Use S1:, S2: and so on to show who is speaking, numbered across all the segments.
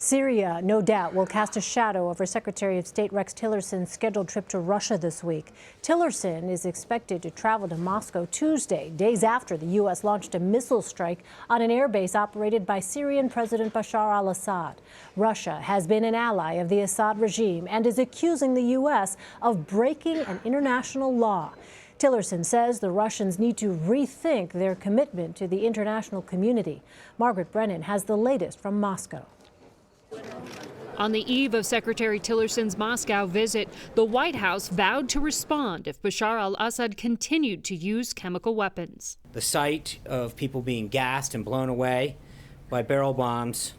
S1: Syria, no doubt, will cast a shadow over Secretary of State Rex Tillerson's scheduled trip to Russia this week. Tillerson is expected to travel to Moscow Tuesday, days after the U.S. launched a missile strike on an airbase operated by Syrian President Bashar al-Assad. Russia has been an ally of the Assad regime and is accusing the U.S. of breaking an international law. Tillerson says the Russians need to rethink their commitment to the international community. Margaret Brennan has the latest from Moscow.
S2: On the eve of Secretary Tillerson's Moscow visit, the White House vowed to respond if Bashar al-Assad continued to use chemical weapons.
S3: The sight of people being gassed and blown away by barrel bombs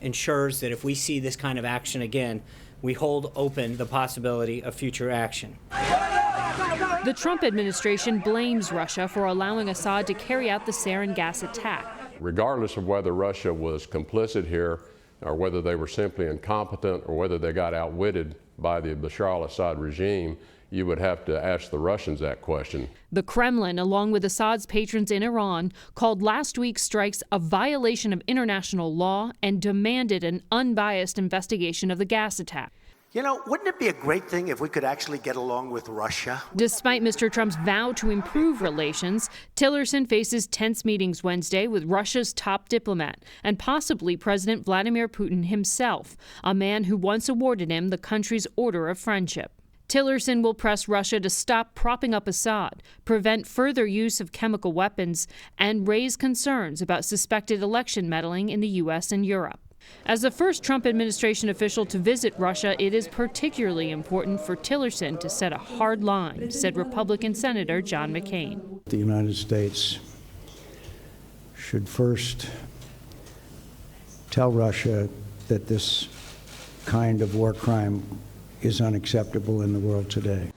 S3: ensures that if we see this kind of action again, we hold open the possibility of future action.
S2: The Trump administration blames Russia for allowing Assad to carry out the sarin gas attack.
S4: Regardless of whether Russia was complicit here, or whether they were simply incompetent, or whether they got outwitted by the Bashar al-Assad regime, you would have to ask the Russians that question.
S2: The Kremlin, along with Assad's patrons in Iran, called last week's strikes a violation of international law and demanded an unbiased investigation of the gas attack.
S5: You know, wouldn't it be a great thing if we could actually get along with Russia?
S2: Despite Mr. Trump's vow to improve relations, Tillerson faces tense meetings Wednesday with Russia's top diplomat and possibly President Vladimir Putin himself, a man who once awarded him the country's Order of Friendship. Tillerson will press Russia to stop propping up Assad, prevent further use of chemical weapons, and raise concerns about suspected election meddling in the U.S. and Europe. As the first Trump administration official to visit Russia, it is particularly important for Tillerson to set a hard line, said Republican Senator John McCain.
S6: The United States should first tell Russia that this kind of war crime is unacceptable in the world today.